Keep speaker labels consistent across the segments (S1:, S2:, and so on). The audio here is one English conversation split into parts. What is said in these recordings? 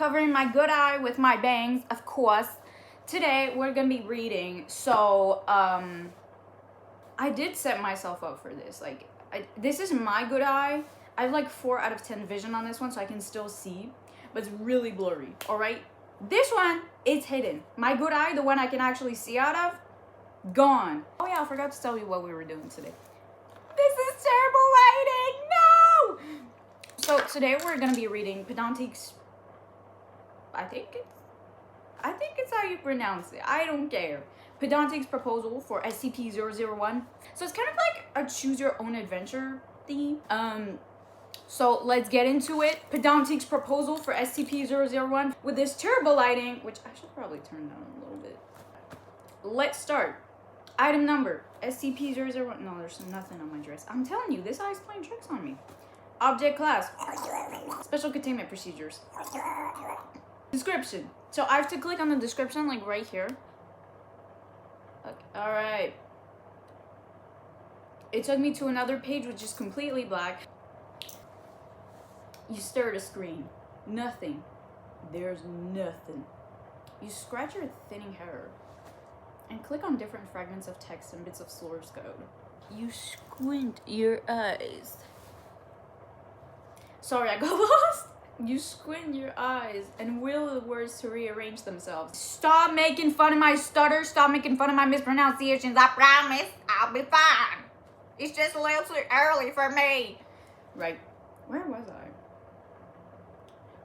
S1: covering my good eye with my bangs, of course. Today, we're gonna be reading, so, I did set myself up for this. Like, this is my good eye. I have like 4 out of 10 vision on this one, so I can still see, but it's really blurry, alright? This one is hidden. My good eye, the one I can actually see out of, gone. Oh yeah, I forgot to tell you what we were doing today. This is terrible lighting, no! So today we're gonna be reading Pedantique'S, I think it's how you pronounce it. I don't care. Pedantique'S proposal for SCP-001. So it's kind of like a choose your own adventure theme. So let's get into it. Pedantique'S proposal for SCP-001 with this terrible lighting, which I should probably turn down a little bit. Let's start. Item number, SCP-001. No, there's nothing on my dress. I'm telling you, this eye's playing tricks on me. Object class. Special containment procedures. Description. So I have to click on the description, like right here. Okay. Alright. It took me to another page which is completely black. You stare at a screen. Nothing. There's nothing. You scratch your thinning hair and click on different fragments of text and bits of source code. You squint your eyes. Sorry, I got lost. You squint your eyes and will the words to rearrange themselves. Stop making fun of my stutter. Stop making fun of my mispronunciations. I promise I'll be fine. It's just a little too early for me. Right. Where was I?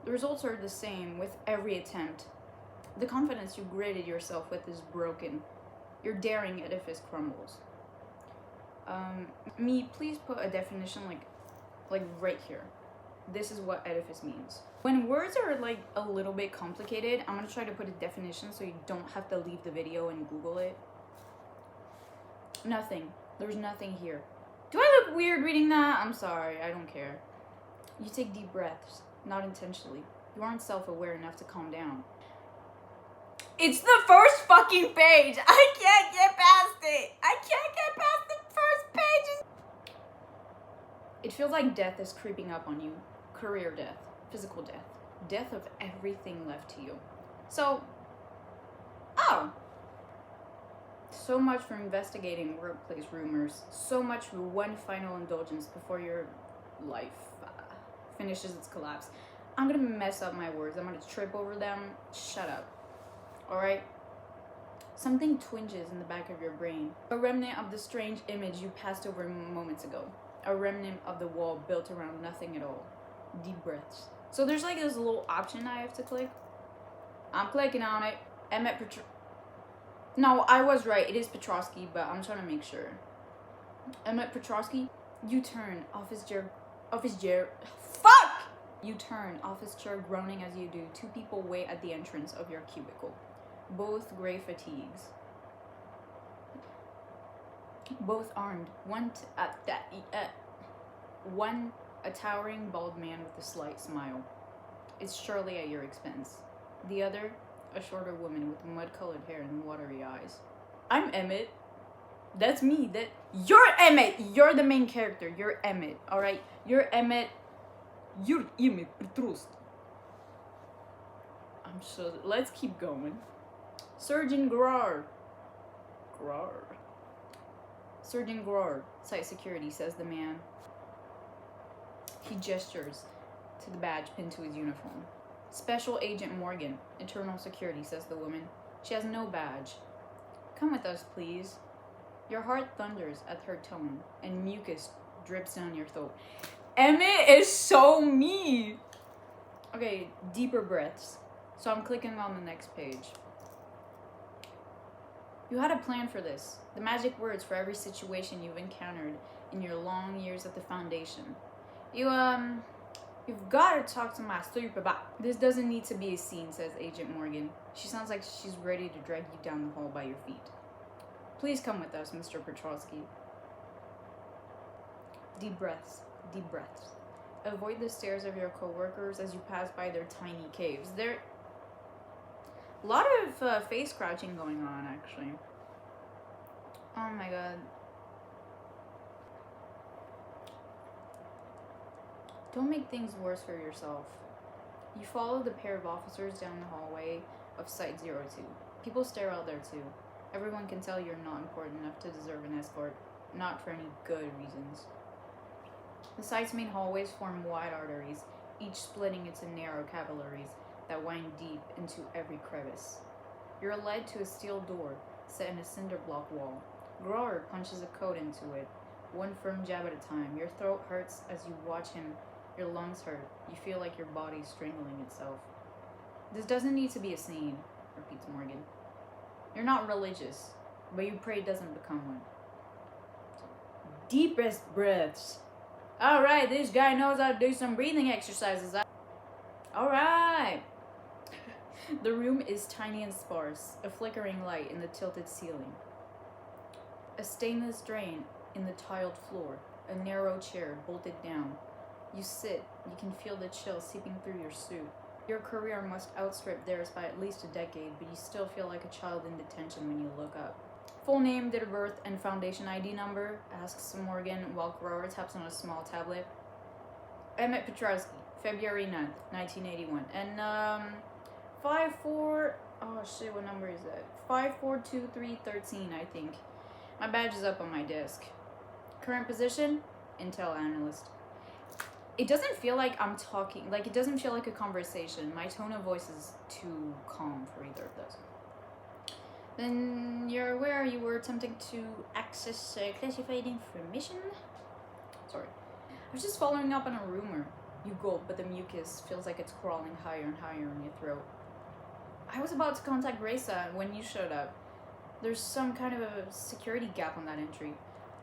S1: The results are the same with every attempt. The confidence you gritted yourself with is broken. Your daring edifice crumbles. Please put a definition like right here. This is what edifice means. When words are like a little bit complicated, I'm gonna try to put a definition so you don't have to leave the video and Google it. Nothing. There's nothing here. Do I look weird reading that? I'm sorry, I don't care. You take deep breaths, not intentionally. You aren't self-aware enough to calm down. It's the first fucking page! I can't get past it! I can't get past the first page! It feels like death is creeping up on you. Career death, physical death, death of everything left to you. So much for investigating workplace rumors. So much for one final indulgence before your life finishes its collapse. I'm gonna mess up my words. I'm gonna trip over them. Shut up. Alright? Something twinges in the back of your brain. A remnant of the strange image you passed over moments ago. A remnant of the wall built around nothing at all. Deep breaths. So there's like this little option I have to click. I'm clicking on it. No, I was right. It is Petrovsky, but I'm trying to make sure. Emmett Petrovsky, you turn office chair. Fuck! You turn office chair, groaning as you do. 2 people wait at the entrance of your cubicle. Both gray fatigues. Both armed. One a towering bald man with a slight smile. It's surely at your expense. The other, a shorter woman with mud-colored hair and watery eyes. I'm Emmett. That's me. You're Emmett. You're the main character. You're Emmett. All right. You're Emmett. You're Emmett Petrovsky. I'm sure. Let's keep going. Surgeon Grar. Surgeon Grar. Site security, says the man. He gestures to the badge pinned to his uniform. Special Agent Morgan. Internal security, says the woman. She has no badge. Come with us, please. Your heart thunders at her tone, and mucus drips down your throat. Emmett is so me. Okay, deeper breaths. So I'm clicking on the next page. You had a plan for this. The magic words for every situation you've encountered in your long years at the Foundation. You've got to talk to my super about. This doesn't need to be a scene, says Agent Morgan. She sounds like she's ready to drag you down the hall by your feet. Please come with us, Mr. Petrovsky. Deep breaths. Deep breaths. Avoid the stares of your coworkers as you pass by their tiny caves. There a lot of face crouching going on, actually. Oh my god. Don't make things worse for yourself. You follow the pair of officers down the hallway of Site 02. People stare out there too. Everyone can tell you're not important enough to deserve an escort, not for any good reasons. The site's main hallways form wide arteries, each splitting into narrow capillaries that wind deep into every crevice. You're led to a steel door set in a cinder block wall. Grower punches a code into it, one firm jab at a time. Your throat hurts as you watch him. Your lungs hurt. You feel like your body's strangling itself. This doesn't need to be a scene, repeats Morgan. You're not religious, but you pray it doesn't become one. Deepest breaths. Alright, this guy knows how to do some breathing exercises. Alright. The room is tiny and sparse, a flickering light in the tilted ceiling. A stainless drain in the tiled floor, a narrow chair bolted down. You sit, you can feel the chill seeping through your suit. Your career must outstrip theirs by at least a decade, but you still feel like a child in detention when you look up. Full name, date of birth, and foundation ID number, asks Morgan while Grower taps on a small tablet. Emmett Petrowski, February 9th, 1981. And, 54... Oh shit, what number is that? 542313, I think. My badge is up on my desk. Current position? Intel analyst. It doesn't feel like I'm talking, like it doesn't feel like a conversation. My tone of voice is too calm for either of those. Then you're aware you were attempting to access classified information? Sorry. I was just following up on a rumor. You gulp, but the mucus feels like it's crawling higher and higher in your throat. I was about to contact Raisa when you showed up. There's some kind of a security gap on that entry.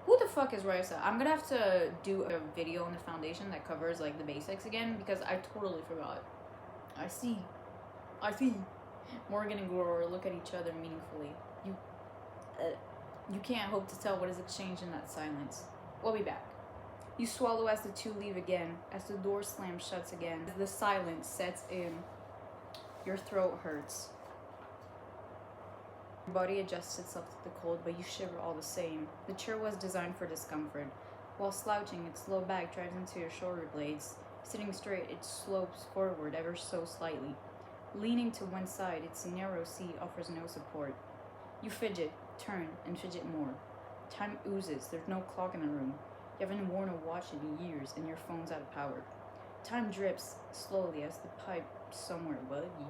S1: Who the fuck is Raisa? I'm gonna have to do a video on the foundation that covers like the basics again because I totally forgot. I see. Morgan and Grower look at each other meaningfully. You can't hope to tell what is exchanged in that silence. We'll be back. You swallow as the two leave again, as the door slams shuts again. As the silence sets in, your throat hurts. Your body adjusts itself to the cold, but you shiver all the same. The chair was designed for discomfort. While slouching, its low back drives into your shoulder blades. Sitting straight, it slopes forward ever so slightly. Leaning to one side, its narrow seat offers no support. You fidget, turn, and fidget more. Time oozes. There's no clock in the room. You haven't worn a watch in years, and your phone's out of power. Time drips slowly as the pipe somewhere buggy.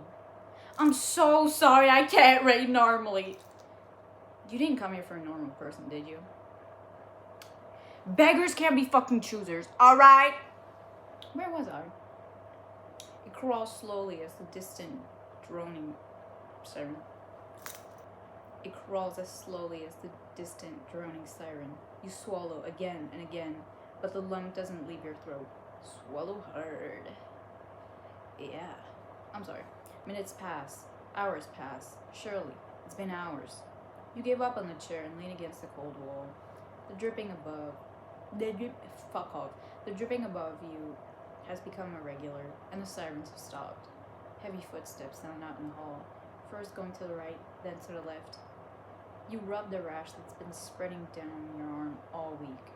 S1: I'm so sorry, I can't read normally. You didn't come here for a normal person, did you? Beggars can't be fucking choosers, alright? Where was I? It crawls slowly as the distant droning siren. It crawls as slowly as the distant droning siren. You swallow again and again, but the lump doesn't leave your throat. Swallow hard. Yeah. I'm sorry. Minutes pass. Hours pass. Surely, it's been hours. You give up on the chair and lean against the cold wall. The dripping above you has become irregular, and the sirens have stopped. Heavy footsteps sound out in the hall, first going to the right, then to the left. You rub the rash that's been spreading down your arm all week.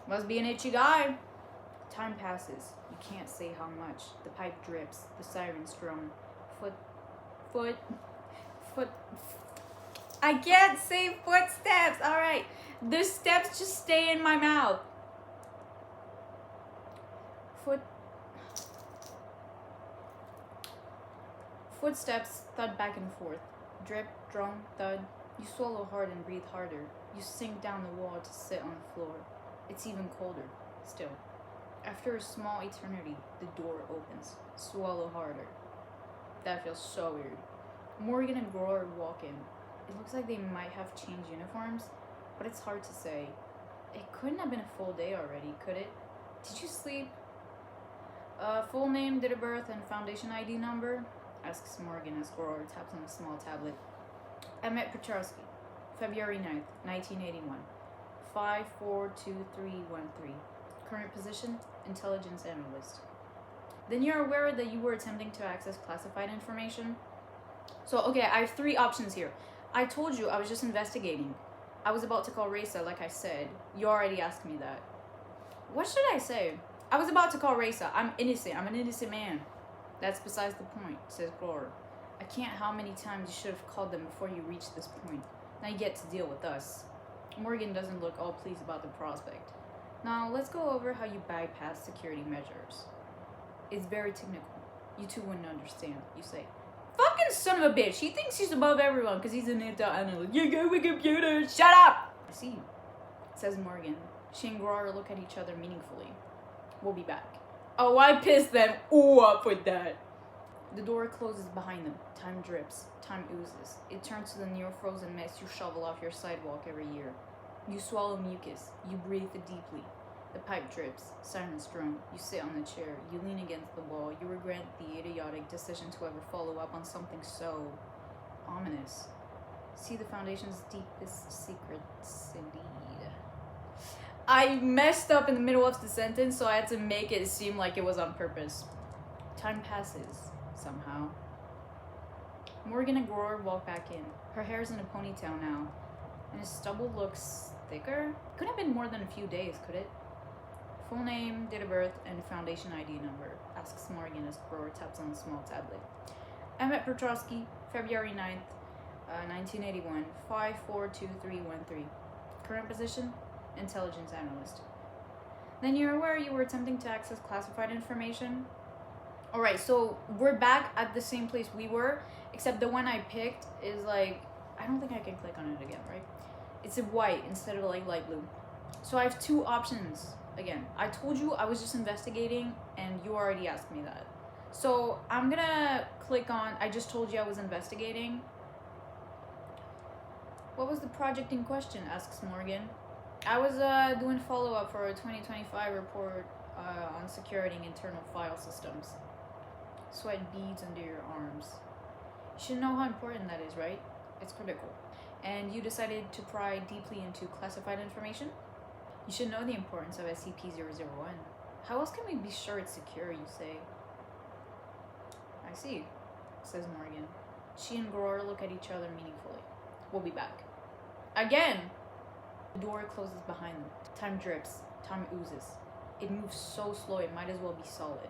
S1: Must be an itchy guy. Time passes. You can't say how much. The pipe drips. The sirens drone. Foot. I can't say footsteps. All right. The steps just stay in my mouth. Footsteps thud back and forth. Drip, drone, thud. You swallow hard and breathe harder. You sink down the wall to sit on the floor. It's even colder, still. After a small eternity, the door opens. Swallow harder. That feels so weird. Morgan and Grower walk in. It looks like they might have changed uniforms, but it's hard to say. It couldn't have been a full day already, could it? Did you sleep? Full name, date of birth, and foundation ID number? Asks Morgan as Grower taps on a small tablet. Emmett Petrowski, February 9th, 1981. 542313. Current position, intelligence analyst. Then you're aware that you were attempting to access classified information? So, okay, I have three options here. I told you I was just investigating. I was about to call Raisa, like I said. You already asked me that. What should I say? I was about to call Raisa. I'm innocent. I'm an innocent man. That's besides the point, says Glor. I can't how many times you should have called them before you reached this point. Now you get to deal with us. Morgan doesn't look all pleased about the prospect. Now let's go over how you bypass security measures. It's very technical. You two wouldn't understand, you say. Fucking son of a bitch. He thinks he's above everyone because he's an analyst. You go with computers. Shut up! I see, says Morgan. She and Glor look at each other meaningfully. We'll be back. Oh, I pissed them all up with that. The door closes behind them. Time drips. Time oozes. It turns to the near-frozen mess you shovel off your sidewalk every year. You swallow mucus. You breathe deeply. The pipe drips. Sirens drone. You sit on the chair. You lean against the wall. You regret the idiotic decision to ever follow up on something so ominous. See the Foundation's deepest secrets, indeed. I messed up in the middle of the sentence, so I had to make it seem like it was on purpose. Time passes, somehow. Morgan and Glor walk back in. Her hair's in a ponytail now, and his stubble looks thicker. Couldn't have been more than a few days, could it? Full name, date of birth, and Foundation ID number, asks Morgan as Glor taps on a small tablet. Emmett Petrosky, February 9th, 1981, 542313. Current position? Intelligence analyst. Then you're aware you were attempting to access classified information? Alright, so we're back at the same place we were, except the one I picked is like, I don't think I can click on it again, right? It's in white instead of like light blue. So I have two options. Again, I told you I was just investigating and you already asked me that. So I'm gonna click on, I just told you I was investigating. What was the project in question? Asks Morgan. I was doing follow-up for a 2025 report on securing internal file systems. Sweat beads under your arms. You should know how important that is, right? It's critical. And you decided to pry deeply into classified information? You should know the importance of SCP-001. How else can we be sure it's secure, you say? I see, says Morgan. She and Glor look at each other meaningfully. We'll be back. Again! The door closes behind them. Time drips. Time oozes. It moves so slow it might as well be solid.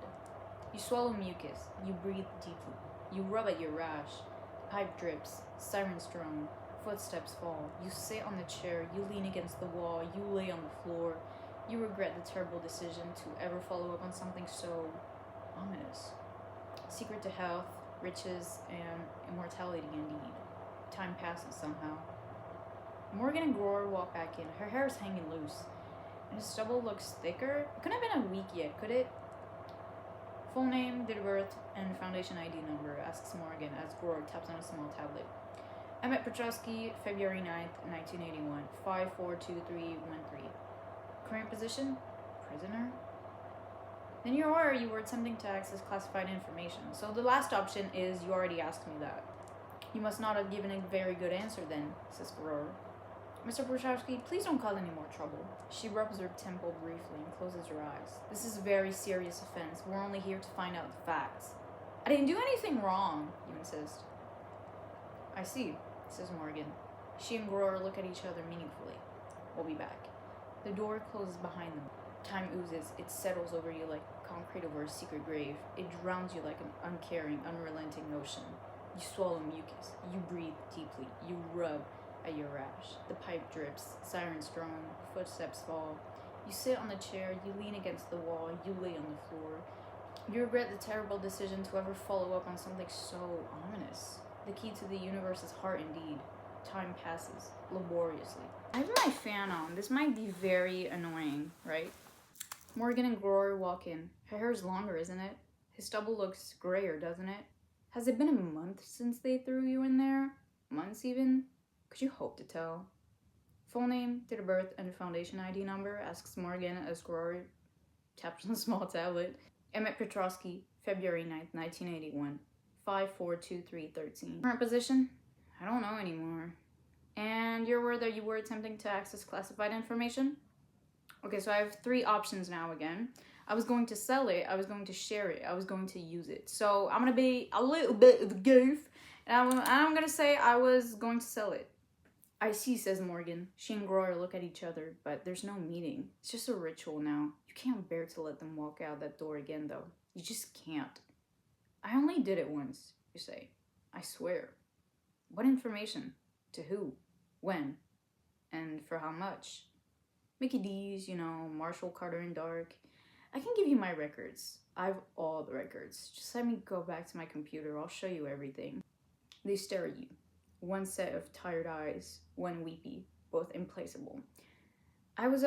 S1: You swallow mucus. You breathe deeply. You rub at your rash. The pipe drips. Sirens drone. Footsteps fall. You sit on the chair. You lean against the wall. You lay on the floor. You regret the terrible decision to ever follow up on something so ominous. Secret to health, riches, and immortality indeed. Time passes somehow. Morgan and Glor walk back in. Her hair is hanging loose, and his stubble looks thicker. It couldn't have been a week yet, could it? Full name, date of birth, and Foundation ID number, asks Morgan as Glor taps on a small tablet. Emmett Petrosky, February 9th, 1981, 542313. Current position? Prisoner? Then you are, you were attempting to access classified information. So the last option is you already asked me that. You must not have given a very good answer then, says Glor. Mr. Petrosky, please don't cause any more trouble. She rubs her temple briefly and closes her eyes. This is a very serious offense. We're only here to find out the facts. I didn't do anything wrong, you insist. I see, says Morgan. She and Glor look at each other meaningfully. We'll be back. The door closes behind them. Time oozes. It settles over you like concrete over a secret grave. It drowns you like an uncaring, unrelenting ocean. You swallow mucus. You breathe deeply. You rub at your rash. The pipe drips. Sirens drone. Footsteps fall. You sit on the chair. You lean against the wall. You lay on the floor. You regret the terrible decision to ever follow up on something so ominous. The key to the universe's heart indeed. Time passes laboriously. I have my fan on. This might be very annoying, right? Morgan and Glor walk in. Her hair's longer, isn't it? His stubble looks grayer, doesn't it? Has it been a month since they threw you in there? Months even? Could you hope to tell? Full name, date of birth, and Foundation ID number, asks Morgan as Glor taps on a small tablet. Emmett Petrosky, February 9th, 1981, 542313. Current position? I don't know anymore. And you're aware that you were attempting to access classified information? Okay, so I have three options now again. I was going to sell it, I was going to share it, I was going to use it. So I'm going to be a little bit of a goof, and I'm going to say I was going to sell it. I see, says Morgan. She and Groyer look at each other, but there's no meeting. It's just a ritual now. You can't bear to let them walk out that door again, though. You just can't. I only did it once, you say. I swear. What information? To who? When? And for how much? Mickey D's, Marshall, Carter, and Dark. I can give you my records. I have all the records. Just let me go back to my computer. I'll show you everything. They stare at you. One set of tired eyes, one weepy, both implacable. I was,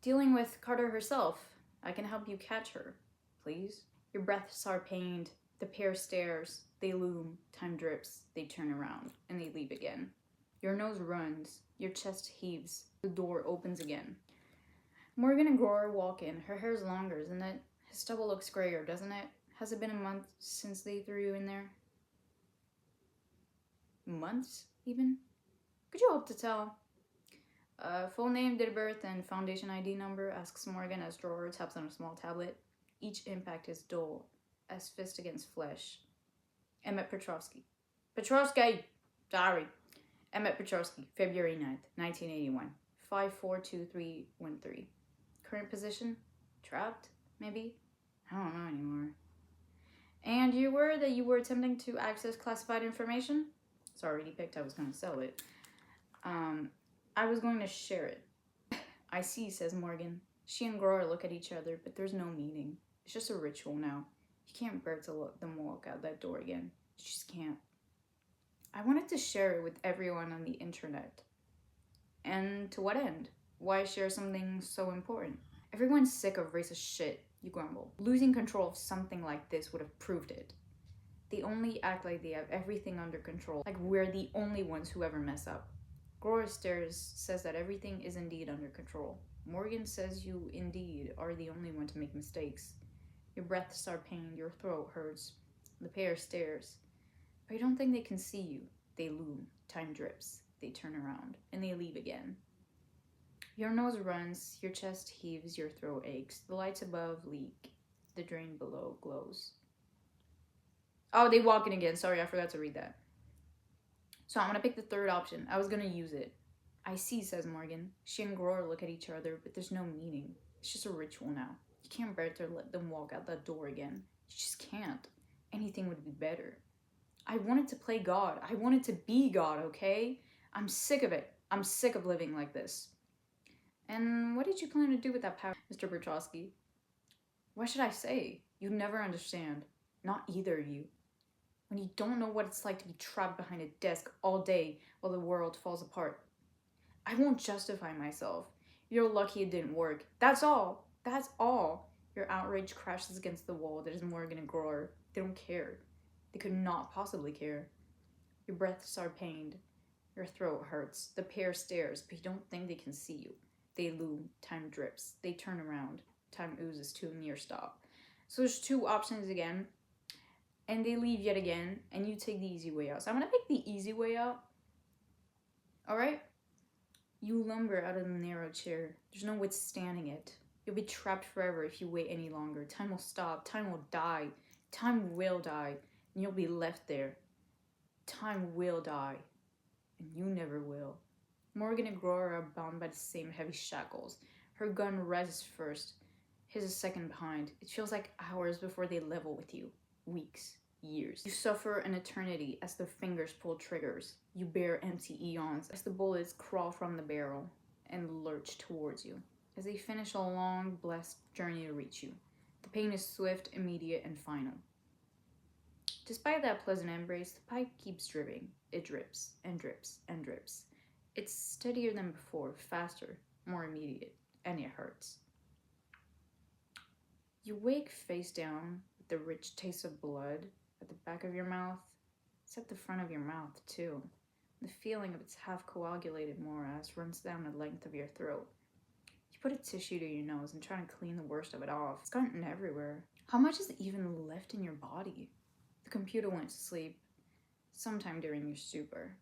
S1: dealing with Carter herself. I can help you catch her. Please? Your breaths are pained. The pair stares. They loom. Time drips. They turn around. And they leave again. Your nose runs. Your chest heaves. The door opens again. Morgan and Groyer walk in. Her hair's longer, isn't it? His stubble looks grayer, doesn't it? Has it been a month since they threw you in there? Months, even? Could you hope to tell? Full name, date of birth, and foundation ID number, asks Morgan as Groyer taps on a small tablet. Each impact is dull, as fist against flesh. Emmett Petrovsky. Petrovsky! Sorry. Emmett Petrovsky, February 9th, 1981. 542313. Current position? Trapped? Maybe? I don't know anymore. And you were that you were attempting to access classified information? It's already picked. I was going to sell it. I was going to share it. I see, says Morgan. She and Groyer look at each other, but there's no meaning. It's just a ritual now. You can't bear to let them walk out that door again. You just can't. I wanted to share it with everyone on the internet. And to what end? Why share something so important? Everyone's sick of racist shit, you grumble. Losing control of something like this would have proved it. They only act like they have everything under control, like we're the only ones who ever mess up. Groyer stares, says that everything is indeed under control. Morgan says you indeed are the only one to make mistakes. Your breaths are pained, your throat hurts. The pair stares. But I don't think they can see you. They loom. Time drips. They turn around. And they leave again. Your nose runs. Your chest heaves. Your throat aches. The lights above leak. The drain below glows. Oh, they walk in again. Sorry, I forgot to read that. So I'm going to pick the third option. I was going to use it. I see, says Morgan. She and Groyer look at each other, but there's no meaning. It's just a ritual now. You can't bear to let them walk out that door again. You just can't. Anything would be better. I wanted to play God. I wanted to be God, okay? I'm sick of it. I'm sick of living like this. And what did you plan to do with that power, Mr. Bertrosky? What should I say? You'd never understand. Not either of you. When you don't know what it's like to be trapped behind a desk all day while the world falls apart. I won't justify myself. You're lucky it didn't work. That's all. That's all. Your outrage crashes against the wall that is Morgan and Groyer. They don't care. They could not possibly care. Your breaths are pained. Your throat hurts. The pair stares, but you don't think they can see you. They loom. Time drips. They turn around. Time oozes to a near stop. So there's two options again. And they leave yet again, and you take the easy way out. So I'm going to pick the easy way out. Alright? You lumber out of the narrow chair. There's no withstanding it. You'll be trapped forever if you wait any longer. Time will stop. Time will die. Time will die. And you'll be left there. Time will die. And you never will. Morgan and Groyer are bound by the same heavy shackles. Her gun rests first. His is second behind. It feels like hours before they level with you. Weeks. Years. You suffer an eternity as their fingers pull triggers. You bear empty eons as the bullets crawl from the barrel and lurch towards you. As they finish a long, blessed journey to reach you. The pain is swift, immediate, and final. Despite that pleasant embrace, the pipe keeps dripping. It drips, and drips, and drips. It's steadier than before, faster, more immediate, and it hurts. You wake face down with the rich taste of blood at the back of your mouth. It's at the front of your mouth, too. The feeling of its half-coagulated morass runs down the length of your throat. You put a tissue to your nose and try to clean the worst of it off. It's gotten everywhere. How much is even left in your body? The computer went to sleep sometime during your stupor.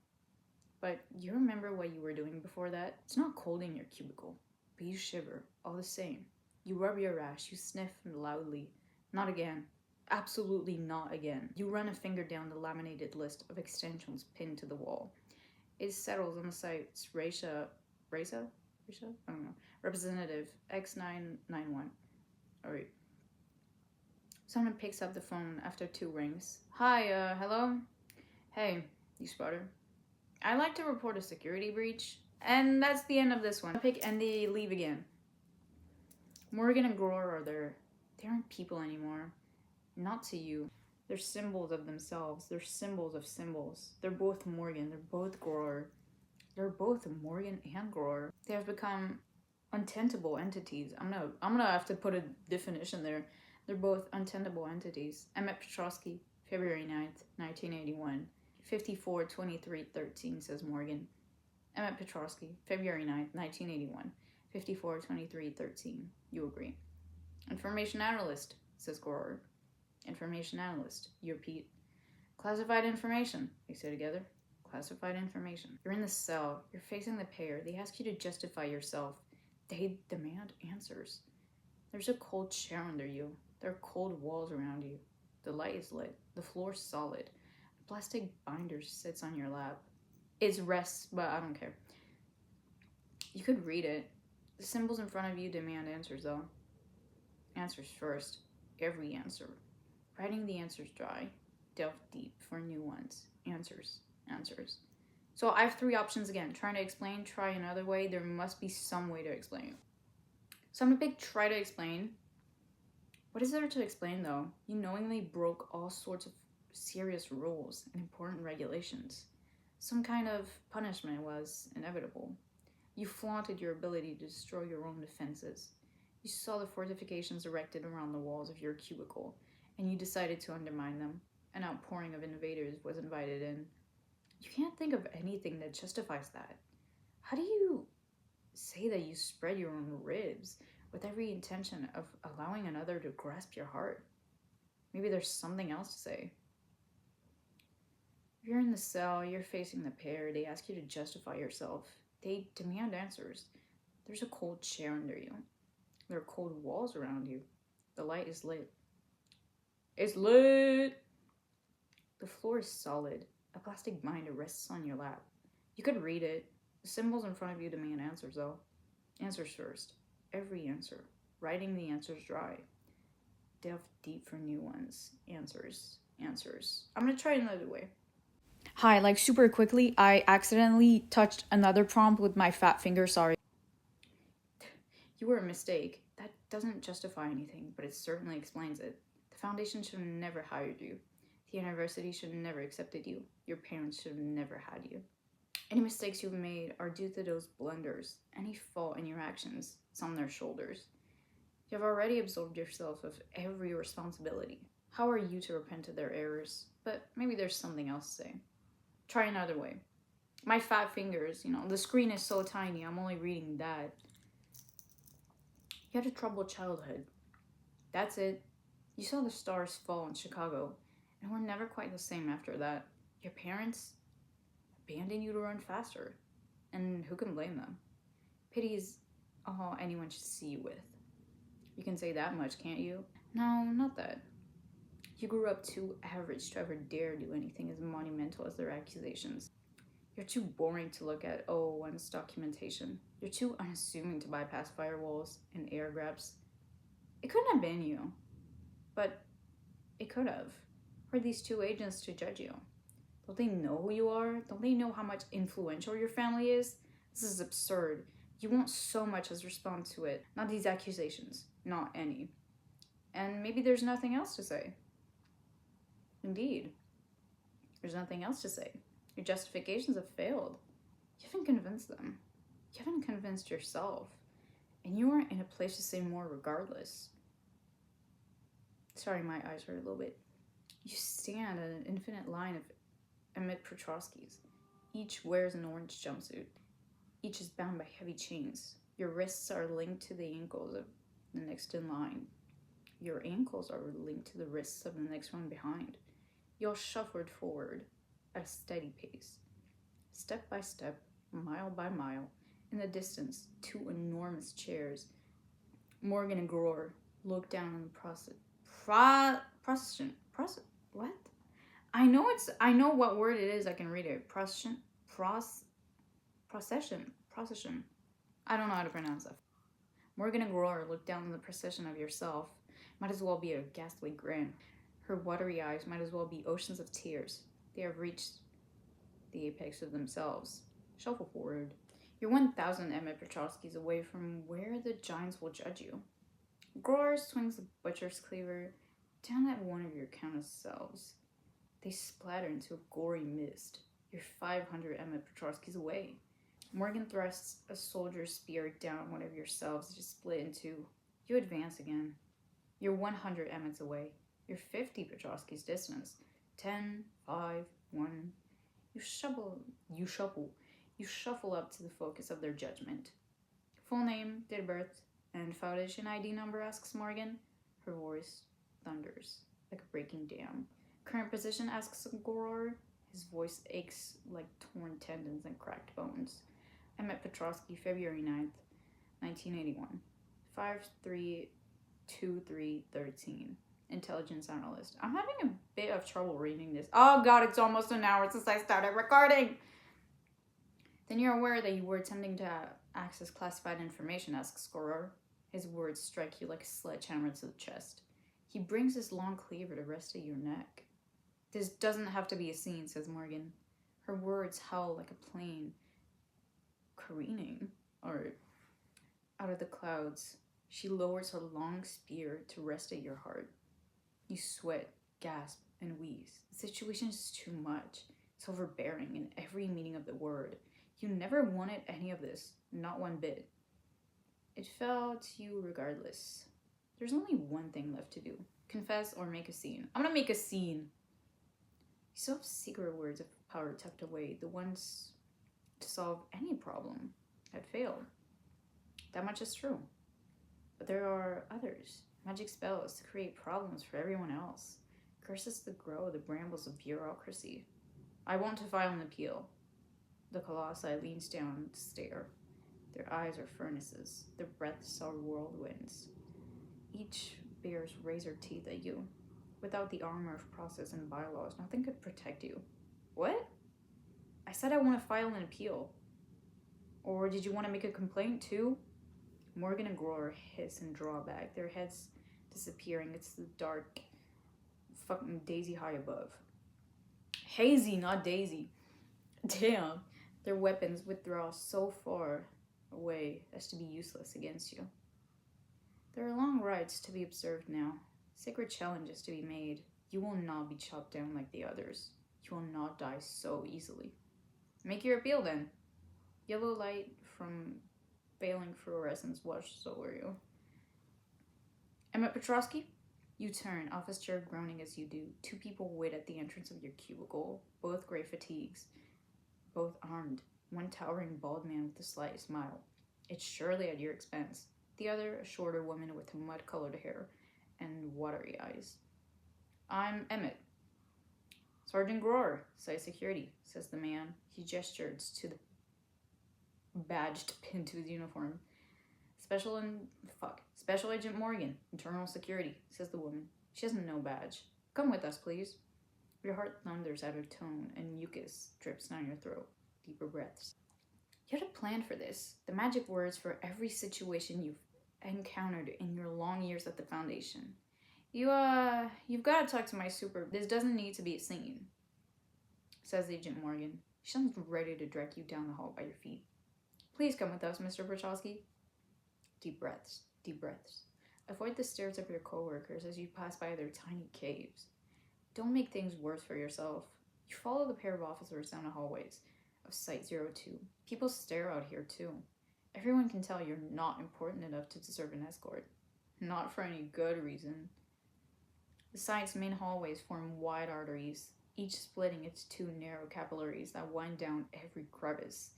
S1: But you remember what you were doing before that? It's not cold in your cubicle, but you shiver all the same. You rub your rash, you sniff loudly. Not again. Absolutely not again. You run a finger down the laminated list of extensions pinned to the wall. It settles on the site's Raisa? I don't know. Representative X991. Alright. Someone picks up the phone after 2 rings. Hi, hello? Hey, you spotter. I'd like to report a security breach. And that's the end of this one. Pick and they leave again. Morgan and Grohr are there. They aren't people anymore. Not to you. They're symbols of themselves. They're symbols of symbols. They're both Morgan. They're both Grohr. They're both Morgan and Grohr. They have become untenable entities. I'm gonna have to put a definition there. They're both untenable entities. Emmett Petrovsky, February 9th, 1981. 54-23-13, says Morgan. Emmett Petrovsky, February 9th, 1981. 54-23-13. You agree. Information analyst, says Grohr. Information analyst. You repeat. Classified information. They say together. Classified information. You're in the cell. You're facing the pair. They ask you to justify yourself. They demand answers. There's a cold chair under you. There are cold walls around you. The light is lit. The floor's solid. A plastic binder sits on your lap. It's rest, but I don't care. You could read it. The symbols in front of you demand answers, though. Answers first. Every answer. Writing the answers dry. Delve deep for new ones. Answers. Answers. So I have 3 options again. Trying to explain, try another way. There must be some way to explain. So I'm gonna pick try to explain. What is there to explain, though? You knowingly broke all sorts of serious rules and important regulations. Some kind of punishment was inevitable. You flaunted your ability to destroy your own defenses. You saw the fortifications erected around the walls of your cubicle, and you decided to undermine them. An outpouring of invaders was invited in. You can't think of anything that justifies that. How do you say that you spread your own ribs with every intention of allowing another to grasp your heart? Maybe there's something else to say. If you're in the cell, you're facing the pair. They ask you to justify yourself. They demand answers. There's a cold chair under you. There are cold walls around you. The light is lit. It's lit! The floor is solid. A plastic binder rests on your lap. You could read it. The symbols in front of you demand answers, though. Answers first. Every answer. Writing the answers dry. Delve deep for new ones. Answers. Answers. I'm gonna try another way. Hi, like super quickly, I accidentally touched another prompt with my fat finger, sorry. You were a mistake. That doesn't justify anything, but it certainly explains it. The foundation should have never hired you. The university should have never accepted you. Your parents should have never had you. Any mistakes you've made are due to those blunders. Any fault in your actions is on their shoulders. You have already absolved yourself of every responsibility. How are you to repent of their errors? But maybe there's something else to say. Try another way. My fat fingers, the screen is so tiny, I'm only reading that. You had a troubled childhood. That's it. You saw the stars fall in Chicago, and were never quite the same after that. Your parents abandoned you to run faster, and who can blame them? Pity is all anyone should see you with. You can say that much, can't you? No, not that. You grew up too average to ever dare do anything as monumental as their accusations. You're too boring to look at one's documentation. You're too unassuming to bypass firewalls and air grabs. It couldn't have been you, but it could have. Who are these 2 agents to judge you? Don't they know who you are? Don't they know how much influential your family is? This is absurd. You won't so much as respond to it. Not these accusations. Not any. And maybe there's nothing else to say. Indeed. There's nothing else to say. Your justifications have failed. You haven't convinced them. You haven't convinced yourself. And you aren't in a place to say more regardless. Sorry, my eyes hurt a little bit. You stand at an infinite line of Emmett Petrovsky's. Each wears an orange jumpsuit. Each is bound by heavy chains. Your wrists are linked to the ankles of the next in line. Your ankles are linked to the wrists of the next one behind. You all shuffled forward at a steady pace. Step by step, mile by mile, in the distance, 2 enormous chairs. Morgan and Grohr looked down on the what? I know what word it is. I can read it. procession. I don't know how to pronounce that. Morgan and Aurora look down on the procession of yourself. Might as well be a ghastly grin. Her watery eyes might as well be oceans of tears. They have reached the apex of themselves. Shuffle forward. You're 1,000 Emmett Petrovskis away from where the giants will judge you. Gror swings the butcher's cleaver down at one of your countless selves. They splatter into a gory mist. You're 500 Emmett Petrovskis away. Morgan thrusts a soldier's spear down one of your selves to split in two. You advance again. You're 100 Emmets away. You're 50 Petrovskis distance. 10, 5, 1. You shuffle up to the focus of their judgment. Full name, date of birth, and Foundation ID number, asks Morgan. Her voice thunders like a breaking dam. Current position, asks Goror. His voice aches like torn tendons and cracked bones. I met Petrovsky February 9th, 1981. 532313. Intelligence analyst. I'm having a bit of trouble reading this. Oh god, it's almost an hour since I started recording. Then you're aware that you were attempting to access classified information, asks Goror. His words strike you like a sledgehammer to the chest. He brings his long cleaver to rest at your neck. This doesn't have to be a scene, says Morgan. Her words howl like a plane careening or out of the clouds. She lowers her long spear to rest at your heart. You sweat, gasp, and wheeze. The situation is too much. It's overbearing in every meaning of the word. You never wanted any of this, not one bit. It fell to you regardless. There's only one thing left to do. Confess or make a scene. I'm gonna make a scene. You still have secret words of power tucked away, the ones to solve any problem had failed. That much is true. But there are others. Magic spells to create problems for everyone else. Curses to grow the brambles of bureaucracy. I want to file an appeal. The colossi leans down to stare. Their eyes are furnaces. Their breaths are whirlwinds. Each bears razor teeth at you. Without the armor of process and bylaws, nothing could protect you. What? I said I want to file an appeal. Or did you want to make a complaint too? Morgan and Grower hiss and draw back, their heads disappearing into the dark fucking daisy high above. Hazy, not daisy. Damn. Their weapons withdraw so far away as to be useless against you. There are long rites to be observed now. Sacred challenges to be made. You will not be chopped down like the others. You will not die so easily. Make your appeal then. Yellow light from failing fluorescence washes over you. Emmett Petrovsky? You turn, office chair groaning as you do. Two people wait at the entrance of your cubicle, both gray fatigues, both armed. One towering bald man with a slight smile. It's surely at your expense. The other, a shorter woman with mud-colored hair and watery eyes. I'm Emmett. Sergeant Grower, Site Security, says the man. He gestures to the badged pin to his uniform. Special Agent Morgan, Internal Security, says the woman. She has no badge. Come with us, please. Your heart thunders out of tone and mucus drips down your throat. Deeper breaths. You had a plan for this. The magic words for every situation you've encountered in your long years at the Foundation. You've got to talk to my super. This doesn't need to be a scene, says Agent Morgan. She sounds ready to drag you down the hall by your feet. Please come with us, Mr. Brachowski. Deep breaths, deep breaths. Avoid the stares of your coworkers as you pass by their tiny caves. Don't make things worse for yourself. You follow the pair of officers down the hallways of Site-02. People stare out here too. Everyone can tell you're not important enough to deserve an escort. Not for any good reason. The site's main hallways form wide arteries, each splitting its two narrow capillaries that wind down every crevice.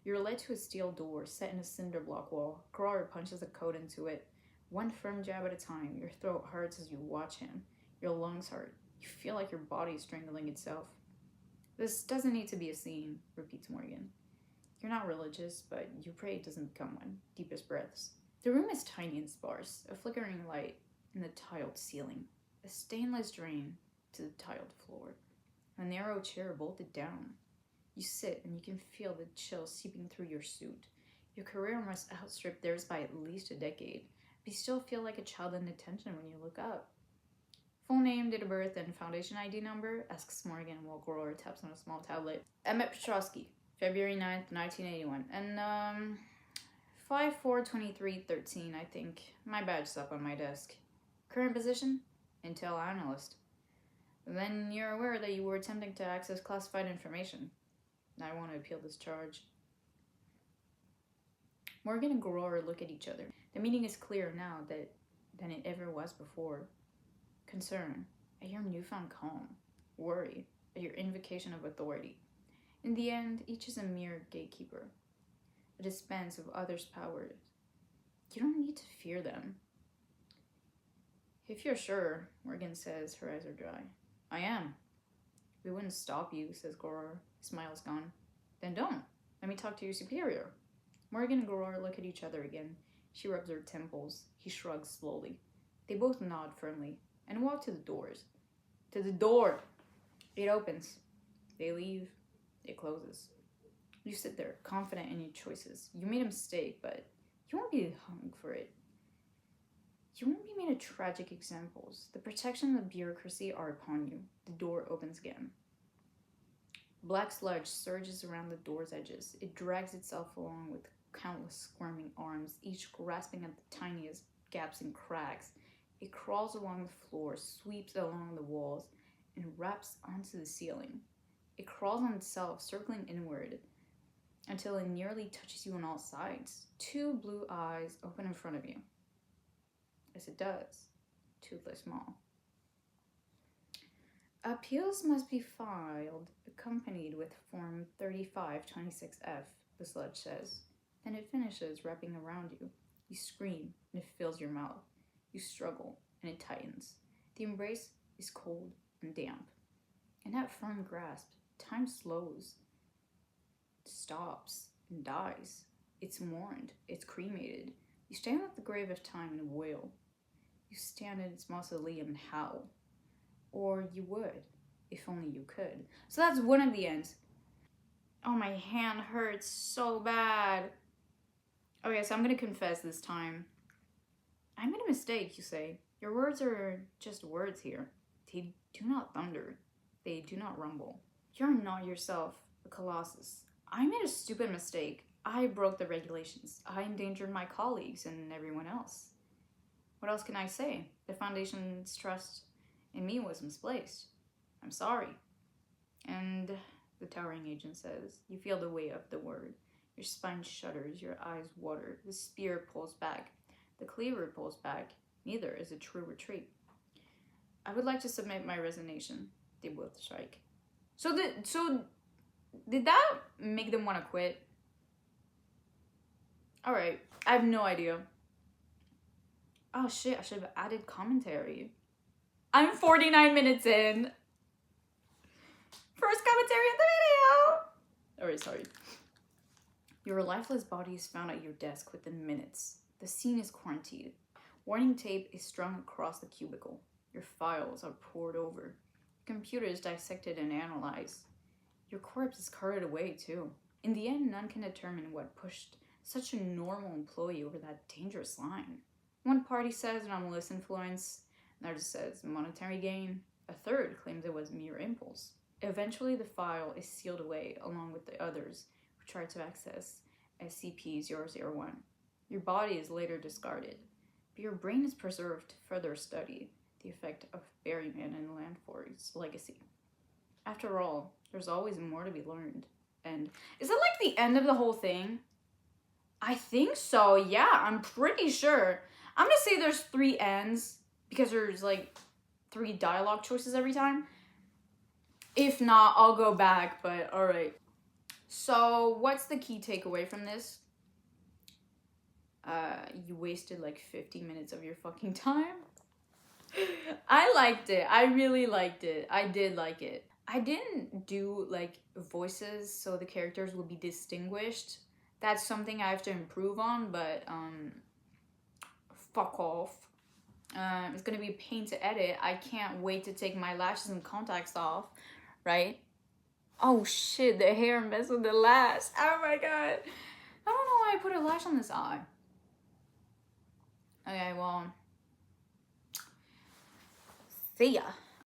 S1: You're led to a steel door set in a cinder block wall. Crawler punches a code into it. One firm jab at a time. Your throat hurts as you watch him. Your lungs hurt. You feel like your body is strangling itself. This doesn't need to be a scene, repeats Morgan. You're not religious, but you pray it doesn't become one. Deepest breaths. The room is tiny and sparse. A flickering light in the tiled ceiling. A stainless drain to the tiled floor. A narrow chair bolted down. You sit and you can feel the chill seeping through your suit. Your career must outstrip theirs by at least a decade, but you still feel like a child in detention when you look up. Full name, date of birth, and foundation ID number, asks Morgan while Grower taps on a small tablet. Emmett Petrosky, February 9th, 1981. And, 5/4/23/13, I think. My badge's up on my desk. Current position? Intel analyst. Then you're aware that you were attempting to access classified information. I want to appeal this charge. Morgan and Grower look at each other. The meaning is clearer now than it ever was before. Concern at your newfound calm. Worry at your invocation of authority. In the end, each is a mere gatekeeper, a dispense of others' powers. You don't need to fear them. If you're sure, Morgan says, her eyes are dry. I am. We wouldn't stop you, says Grower. Smile's gone. Then don't. Let me talk to your superior. Morgan and Grower look at each other again. She rubs her temples. He shrugs slowly. They both nod firmly and walk to the doors. To the door! It opens. They leave. It closes. You sit there, confident in your choices. You made a mistake, but you won't be hung for it. You won't be made of tragic examples. The protection of bureaucracy are upon you. The door opens again. Black sludge surges around the door's edges. It drags itself along with countless squirming arms, each grasping at the tiniest gaps and cracks. It crawls along the floor, sweeps along the walls, and wraps onto the ceiling. It crawls on itself, circling inward, until it nearly touches you on all sides. Two blue eyes open in front of you. As it does, toothless maw. Appeals must be filed, accompanied with Form 3526F, the sludge says. Then it finishes wrapping around you. You scream, and it fills your mouth. You struggle, and it tightens. The embrace is cold and damp. In that firm grasp, time slows, stops, and dies. It's mourned. It's cremated. You stand at the grave of time and wail. You stand in its mausoleum and howl. Or you would, if only you could. So that's one of the ends. Oh, my hand hurts so bad. Okay, so I'm gonna confess this time. I made a mistake, you say. Your words are just words here. They do not thunder. They do not rumble. You're not yourself a colossus. I made a stupid mistake. I broke the regulations. I endangered my colleagues and everyone else. What else can I say? The Foundation's trust in me was misplaced. I'm sorry. And the towering agent says, you feel the weight of the word. Your spine shudders, your eyes water. The spear pulls back. The cleaver pulls back. Neither is a true retreat. I would like to submit my resignation. They both strike. So did that make them want to quit? Alright, I have no idea. Oh shit, I should have added commentary. I'm 49 minutes in. First commentary of the video. Alright, sorry. Your lifeless body is found at your desk within minutes. The scene is quarantined. Warning tape is strung across the cubicle. Your files are poured over. Your computer is dissected and analyzed. Your corpse is carted away too. In the end, none can determine what pushed such a normal employee over that dangerous line. One party says anomalous influence, another says monetary gain, a third claims it was mere impulse. Eventually, the file is sealed away along with the others who tried to access SCP-001. Your body is later discarded, but your brain is preserved to further study the effect of Berryman and Landfor's legacy. After all, there's always more to be learned. And is it like the end of the whole thing? I think so, yeah, I'm pretty sure. I'm gonna say there's 3 ends because there's like 3 dialogue choices every time. If not, I'll go back, but alright. So, what's the key takeaway from this? You wasted like 50 minutes of your fucking time. I liked it. I really liked it. I did like it. I didn't do like voices so the characters will be distinguished. That's something I have to improve on, but fuck off. It's gonna be a pain to edit. I can't wait to take my lashes and contacts off, right? Oh shit, the hair messed with the lash. Oh my god. I don't know why I put a lash on this eye. Okay, well. See ya.